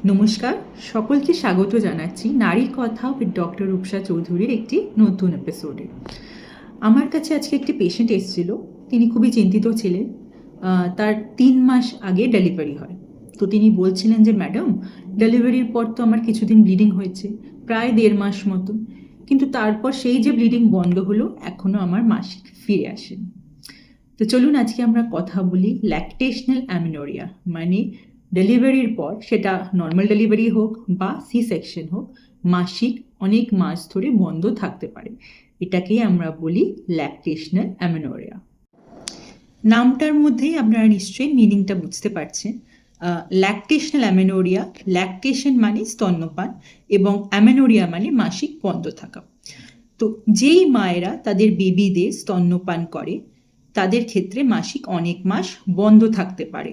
নমস্কার, সকলকে স্বাগত জানাচ্ছি নারীর কথা উইথ ডক্টর রূপসা চৌধুরীর একটি নতুন এপিসোডে। আমার কাছে আজকে একটি পেশেন্ট এসেছিল। তিনি খুবই চিন্তিত ছিলেন। তার 3 মাস আগে ডেলিভারি হয়। তো তিনি বলছিলেন যে ম্যাডাম, ডেলিভারির পর তো আমার কিছুদিন ব্লিডিং হয়েছে, প্রায় 1.5 মাস মতো, কিন্তু তারপর সেই যে ব্লিডিং বন্ধ হলো, এখনও আমার মাসিক ফিরে আসেনি। তো চলুন আজকে আমরা কথা বলি ল্যাকটেশনাল অ্যামিনোরিয়া, মানে ডেলিভারির পর, সেটা নর্মাল ডেলিভারি হোক বা সি সেকশন হোক, মাসিক অনেক মাস ধরে বন্ধ থাকতে পারে। এটাকেই আমরা বলি ল্যাকটেশনাল অ্যামিনোরিয়া। নামটার মধ্যেই আপনারা নিশ্চয়ই মিনিংটা বুঝতে পারছেন। ল্যাকটেশনাল অ্যামিনোরিয়া, ল্যাকটেশন মানে স্তন্যপান এবং অ্যামিনোরিয়া মানে মাসিক বন্ধ থাকা। তো যেই মায়েরা তাদের বেবিদের স্তন্যপান করে তাদের ক্ষেত্রে মাসিক অনেক মাস বন্ধ থাকতে পারে,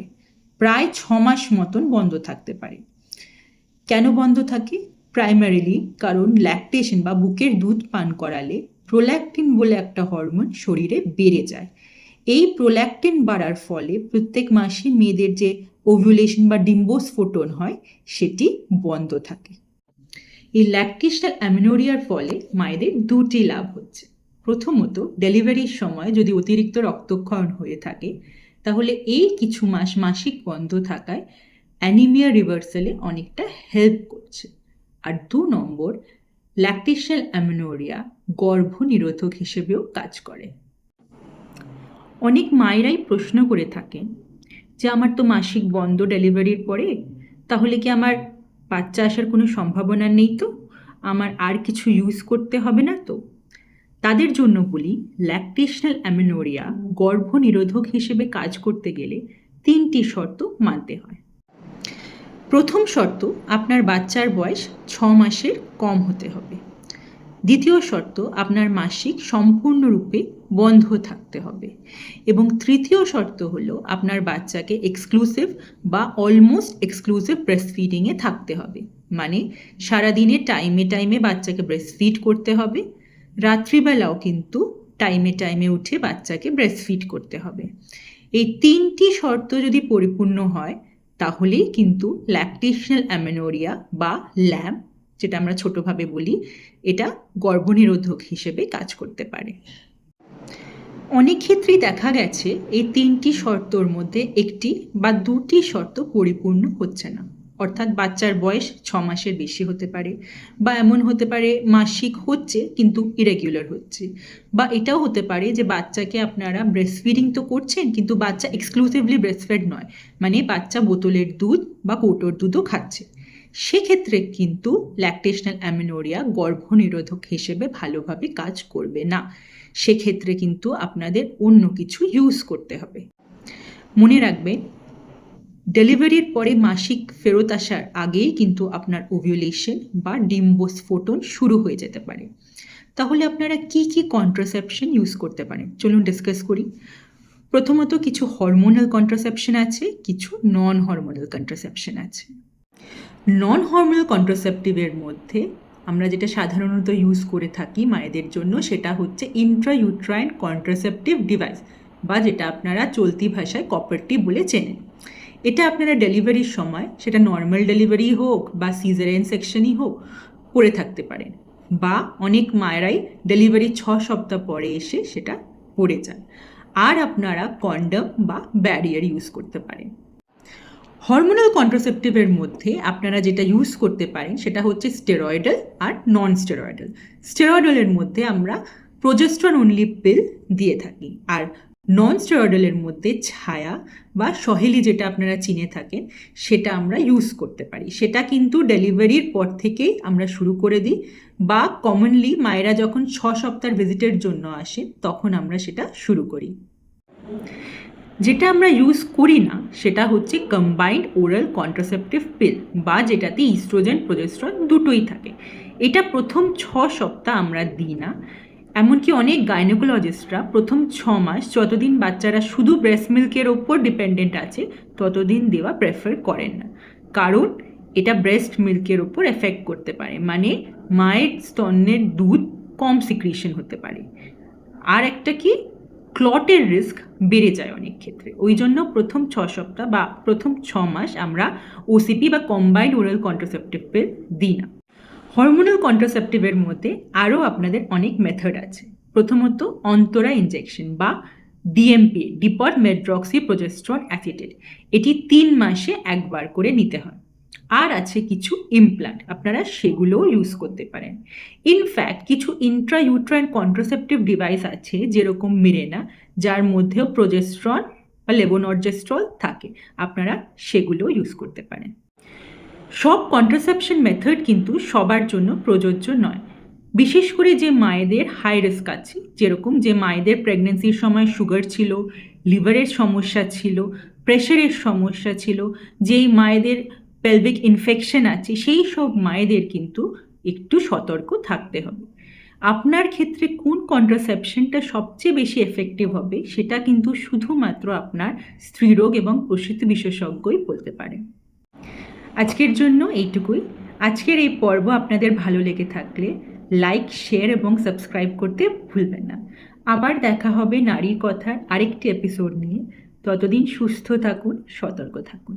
প্রায় 6 মাস মতন বন্ধ থাকতে পারে। কেন বন্ধ থাকে? প্রাইমারিলি কারণ ল্যাকটেশন বা বুকের দুধ পান করালে প্রোল্যাক্টিন বলে একটা হরমোন শরীরে বেড়ে যায়। এই প্রোল্যাক্টিন বাড়ার ফলে প্রত্যেক মাসে মেয়েদের যে ওভুলেশন বা ডিম্বস্ফোটন হয় সেটি বন্ধ থাকে। এই ল্যাকটেশনাল অ্যামিনোরিয়ার ফলে মায়েদের দুটি লাভ হচ্ছে। প্রথমত, ডেলিভারির সময় যদি অতিরিক্ত রক্তক্ষরণ হয়ে থাকে তাহলে এই কিছু মাস মাসিক বন্ধ থাকায় অ্যানিমিয়া রিভার্সালে অনেকটা হেল্প করছে। আর 2 নম্বর, ল্যাকটেশনাল অ্যামিনোরিয়া গর্ভনিরোধক হিসেবেও কাজ করে। অনেক মায়েরাই প্রশ্ন করে থাকেন যে আমার তো মাসিক বন্ধ ডেলিভারির পরে, তাহলে কি আমার বাচ্চা আসার কোনো সম্ভাবনা নেই? তো আমার আর কিছু ইউজ করতে হবে না তো? তাদের জন্য বলি, ল্যাকটেশনাল অ্যামিনোরিয়া গর্ভনিরোধক হিসেবে কাজ করতে গেলে 3টি শর্ত মানতে হয়। প্রথম শর্ত, আপনার বাচ্চার বয়স 6 মাসের কম হতে হবে। দ্বিতীয় শর্ত, আপনার মাসিক সম্পূর্ণরূপে বন্ধ থাকতে হবে। এবং তৃতীয় শর্ত হলো আপনার বাচ্চাকে এক্সক্লুসিভ বা অলমোস্ট এক্সক্লুসিভ ব্রেস্টফিডিংয়ে থাকতে হবে, মানে সারাদিনে টাইমে টাইমে বাচ্চাকে ব্রেস্টফিড করতে হবে, রাত্রিবেলাও কিন্তু টাইমে টাইমে উঠে বাচ্চাকে ব্রেস্টফিড করতে হবে। এই 3টি শর্ত যদি পরিপূর্ণ হয় তাহলেই কিন্তু ল্যাকটেশনাল অ্যামিনোরিয়া বা ল্যাম, যেটা আমরা ছোটোভাবে বলি, এটা গর্ভনিরোধক হিসেবে কাজ করতে পারে। অনেক ক্ষেত্রেই দেখা গেছে এই 3টি শর্তর মধ্যে একটি বা 2টি শর্ত পরিপূর্ণ হচ্ছে না। অর্থাৎ বাচ্চার বয়স 6 মাসের বেশি হতে পারে, বা এমন হতে পারে মাসিক হচ্ছে কিন্তু ইরেগুলার হচ্ছে, বা এটাও হতে পারে যে বাচ্চাকে আপনারা ব্রেস্টফিডিং তো করছেন কিন্তু বাচ্চা এক্সক্লুসিভলি ব্রেস্টফেড নয়, মানে বাচ্চা বোতলের দুধ বা কৌটোর দুধও খাচ্ছে। সেক্ষেত্রে কিন্তু ল্যাকটেশনাল অ্যামিনোরিয়া গর্ভনিরোধক হিসেবে ভালোভাবে কাজ করবে না। সেক্ষেত্রে কিন্তু আপনাদের অন্য কিছু ইউজ করতে হবে। মনে রাখবেন, ডেলিভারির পরে মাসিক ফেরত আসার আগেই কিন্তু আপনার ওভিউলেশন বা ডিম্বস্ফোটন শুরু হয়ে যেতে পারে। তাহলে আপনারা কি কি কন্ট্রাসেপশন ইউজ করতে পারেন চলুন ডিসকাস করি। প্রথমত, কিছু হরমোনাল কন্ট্রাসেপশন আছে, কিছু নন হরমোনাল কন্ট্রাসেপশন আছে। নন হরমোনাল কন্ট্রাসেপটিভের মধ্যে আমরা যেটা সাধারণত ইউজ করে থাকি মায়েদের জন্য সেটা হচ্ছে ইন্ট্রাইউট্রাইন কন্ট্রাসেপটিভ ডিভাইস, বা যেটা আপনারা চলতি ভাষায় কপারটি বলে চেনেন। এটা আপনারা ডেলিভারির সময়, সেটা নর্মাল ডেলিভারি হোক বা সিজারিয়ান সেকশনই হোক, পরে থাকতে পারেন, বা অনেক মায়েরাই ডেলিভারি 6 সপ্তাহ পরে এসে সেটা পরে যান। আর আপনারা কন্ডম বা ব্যারিয়ার ইউজ করতে পারেন। হরমোনাল কন্ট্রাসেপটিভের মধ্যে আপনারা যেটা ইউজ করতে পারেন সেটা হচ্ছে স্টেরয়েডাল আর নন স্টেরয়েডাল। স্টেরয়েডালের মধ্যে আমরা প্রোজেস্ট্রন অনলি পিল দিয়ে থাকি, আর নন স্টেরয়েডালের মধ্যে ছায়া বা সহেলি, যেটা আপনারা চিনে থাকেন, সেটা আমরা ইউজ করতে পারি। সেটা কিন্তু ডেলিভারির পর থেকেই আমরা শুরু করে দিই, বা কমনলি মায়েরা যখন 6 সপ্তাহের ভিজিটের জন্য আসে তখন আমরা সেটা শুরু করি। যেটা আমরা ইউজ করি না সেটা হচ্ছে কম্বাইন্ড ওরাল কন্ট্রাসেপটিভ পিল, বা যেটাতে ইস্ট্রোজেন প্রোজেস্টেরন দুটোই থাকে। এটা প্রথম 6 সপ্তাহ আমরা দিই না। এমনকি অনেক গাইনোকোলজিস্টরা প্রথম 6 মাস, যতদিন বাচ্চারা শুধু ব্রেস্ট মিল্কের ওপর ডিপেন্ডেন্ট আছে, ততদিন দেওয়া প্রেফার করেন না, কারণ এটা ব্রেস্ট মিল্কের ওপর এফেক্ট করতে পারে, মানে মায়ের স্তনের দুধ কম সিক্রিশন হতে পারে। আর একটা কি, ক্লটের রিস্ক বেড়ে যায় অনেক ক্ষেত্রে। ওই জন্য প্রথম 6 সপ্তাহ বা প্রথম 6 মাস আমরা ওসিপি বা কম্বাইন্ড ওরাল কন্ট্রাসেপটিভ পিল দিই না। হরমোনাল কন্ট্রাসেপটিভের মধ্যে আরও আপনাদের অনেক মেথড আছে। প্রথমত অন্তরা ইনজেকশন বা ডিএমপি, ডিপট মেড্রক্সি প্রোজেস্টেরন অ্যাসিটেট, এটি 3 মাসে একবার করে নিতে হয়। আর আছে কিছু ইমপ্ল্যান্ট, আপনারা সেগুলোও ইউজ করতে পারেন। ইনফ্যাক্ট কিছু ইন্ট্রাইউট্রাইন কন্ট্রাসেপটিভ ডিভাইস আছে যেরকম মিরেনা, যার মধ্যেও প্রোজেস্টেরন বা লেভোনর্জেস্ট্রল থাকে, আপনারা সেগুলোও ইউজ করতে পারেন। সব কন্ট্রাসেপশন মেথড কিন্তু সবার জন্য প্রযোজ্য নয়। বিশেষ করে যে মায়েদের হাই রিস্ক আছে, যেরকম যে মায়েদের প্রেগনেন্সির সময় সুগার ছিল, লিভারের সমস্যা ছিল, প্রেশারের সমস্যা ছিল, যেই মায়েদের পেলভিক ইনফেকশন আছে, সেই সব মায়েদের কিন্তু একটু সতর্ক থাকতে হবে। আপনার ক্ষেত্রে কোন কন্ট্রাসেপশনটা সবচেয়ে বেশি এফেক্টিভ হবে সেটা কিন্তু শুধুমাত্র আপনার স্ত্রীরোগ এবং প্রসূতি বিশেষজ্ঞই বলতে পারেন। আজকের জন্য এইটুকুই। আজকের এই পর্ব আপনাদের ভালো লেগে থাকলে লাইক, শেয়ার এবং সাবস্ক্রাইব করতে ভুলবেন না। আবার দেখা হবে নারীর কথার আরেকটি এপিসোড নিয়ে। ততদিন সুস্থ থাকুন, সতর্ক থাকুন।